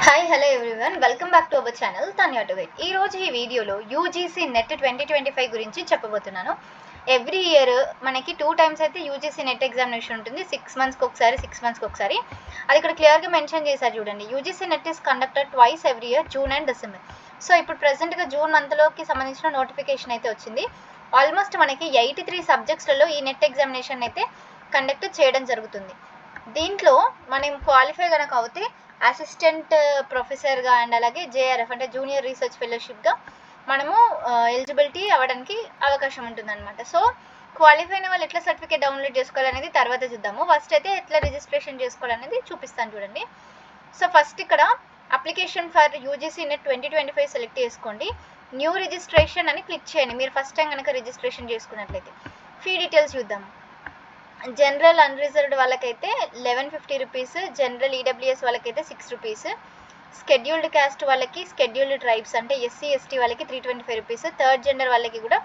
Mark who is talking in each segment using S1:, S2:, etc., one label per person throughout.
S1: Hi hello everyone welcome back to our channel Tanya to guide. ఈ రోజు ఈ వీడియోలో యూజీసీ నెట్ 2025 గురించి చెప్పబోతున్నాను. ఎవ్రీ ఇయర్ మనకి 2 టైమ్స్ అయితే యూజీసీ నెట్ ఎగ్జామినేషన్ ఉంటుంది. 6 మంత్స్కి ఒకసారి 6 మంత్స్కి ఒకసారి. అది ఇక్కడ క్లియర్గా మెన్షన్ చేశారు చూడండి. UGC net is conducted twice every year, June and December. So ఇప్పుడు ప్రెసెంట్గా జూన్ మంత్లోకి సంబంధించిన నోటిఫికేషన్ అయితే వచ్చింది. ఆల్మోస్ట్ మనకి 83 సబ్జెక్ట్స్లలో ఈ నెట్ ఎగ్జామినేషన్ అయితే కండక్ట్ చేయడం జరుగుతుంది. దీంట్లో మనం క్వాలిఫై కనుక అవుతే అసిస్టెంట్ ప్రొఫెసర్గా అండ్ అలాగే జేఆర్ఎఫ్ అంటే జూనియర్ రీసెర్చ్ ఫెలోషిప్గా మనము ఎలిజిబిలిటీ అవ్వడానికి అవకాశం ఉంటుందన్నమాట. సో క్వాలిఫై అయిన వాళ్ళు ఎట్లా సర్టిఫికేట్ డౌన్లోడ్ చేసుకోవాలనేది తర్వాత చూద్దాము. ఫస్ట్ అయితే ఎట్లా రిజిస్ట్రేషన్ చేసుకోవాలనేది చూపిస్తాను చూడండి. సో ఫస్ట్ ఇక్కడ application for UGC net 2025 select చేసుకోండి. న్యూ రిజిస్ట్రేషన్ అని క్లిక్ చేయండి మీరు ఫస్ట్ టైం కనుక రిజిస్ట్రేషన్ చేసుకున్నట్లయితే. ఫీ డీటెయిల్స్ చూద్దాము. జనరల్ అన్రిజర్వ్డ్ వాళ్ళకైతే 1150 రూపీస్, జనరల్ ఈడబ్ల్యూఎస్ వాళ్ళకైతే 6 రూపీస్, స్కెడ్యూల్డ్ క్యాస్ట్ వాళ్ళకి, స్కెడ్యూల్డ్ ట్రైబ్స్ అంటే ఎస్సీ ఎస్టీ వాళ్ళకి 325 రూపీస్, థర్డ్ జెండర్ వాళ్ళకి కూడా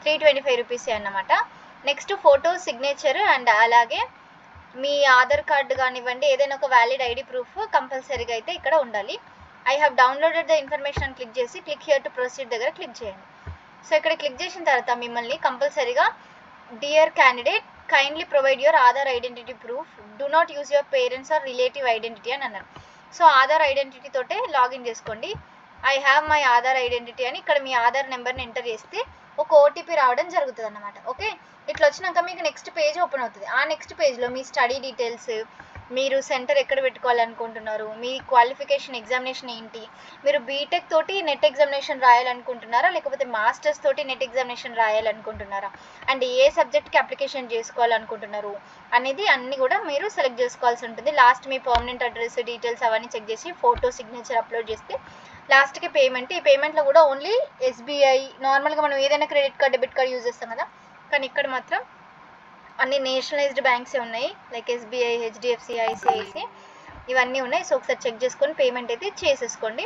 S1: 325 రూపీస్ అన్నమాట. నెక్స్ట్ ఫోటో సిగ్నేచర్ అండ్ అలాగే మీ ఆధార్ కార్డు కానివ్వండి, ఏదైనా ఒక వ్యాలిడ్ ఐడి ప్రూఫ్ కంపల్సరీగా అయితే ఇక్కడ ఉండాలి. I have downloaded the information click చేసి క్లిక్ హియర్ టు ప్రొసీడ్ దగ్గర క్లిక్ చేయండి. సో ఇక్కడ క్లిక్ చేసిన తర్వాత మిమ్మల్ని కంపల్సరీగా dear candidate kindly provide your Aadhaar identity proof, do not use your parents or relative identity అని అన్నారు. సో ఆధార్ ఐడెంటిటీ తోటే లాగిన్ చేసుకోండి. I have my Aadhaar identity అని ఇక్కడ మీ ఆధార్ నెంబర్ని ఎంటర్ చేస్తే ఒక ఓటీపీ రావడం జరుగుతుంది అన్నమాట. ఓకే, ఇట్లా వచ్చినాక మీకు నెక్స్ట్ పేజ్ ఓపెన్ అవుతుంది. ఆ నెక్స్ట్ పేజ్లో మీ స్టడీ డీటెయిల్స్, మీరు సెంటర్ ఎక్కడ పెట్టుకోవాలనుకుంటున్నారు, మీ క్వాలిఫికేషన్ ఎగ్జామినేషన్ ఏంటి, మీరు బీటెక్ తోటి నెట్ ఎగ్జామినేషన్ రాయాలనుకుంటున్నారా లేకపోతే మాస్టర్స్ తోటి నెట్ ఎగ్జామినేషన్ రాయాలనుకుంటున్నారా, అండ్ ఏ సబ్జెక్ట్కి అప్లికేషన్ చేసుకోవాలనుకుంటున్నారు అనేది అన్నీ కూడా మీరు సెలెక్ట్ చేసుకోవాల్సి ఉంటుంది. లాస్ట్ మీ పర్మనెంట్ అడ్రస్ డీటెయిల్స్ అవన్నీ చెక్ చేసి ఫోటో సిగ్నేచర్ అప్లోడ్ చేస్తే లాస్ట్కి పేమెంట్. ఈ పేమెంట్లో కూడా ఓన్లీ ఎస్బీఐ, నార్మల్గా మనం ఏదైనా credit card debit card use చేస్తాం కదా, కానీ ఇక్కడ మాత్రం అన్ని నేషనలైజ్డ్ బ్యాంక్సే ఉన్నాయి. లైక్ ఎస్బీఐ, హెచ్డిఎఫ్సి, ఐసిఐసి ఇవన్నీ ఉన్నాయి. సో ఒకసారి చెక్ చేసుకొని పేమెంట్ అయితే చేసేసుకోండి.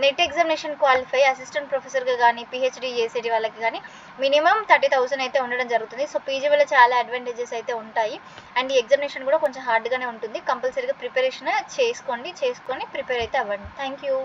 S1: నెట్ ఎగ్జామినేషన్ క్వాలిఫై అసిస్టెంట్ ప్రొఫెసర్గా కానీ పిహెచ్డి చేసేటి వాళ్ళకి కానీ మినిమం 30,000 అయితే ఉండడం జరుగుతుంది. సో పీజీ వల్ల చాలా అడ్వాంటేజెస్ అయితే ఉంటాయి. అండ్ ఈ ఎగ్జామినేషన్ కూడా కొంచెం హార్డ్గానే ఉంటుంది. కంపల్సరీగా ప్రిపరేషన్ చేసుకొని ప్రిపేర్ అయితే అవ్వండి. Thank you.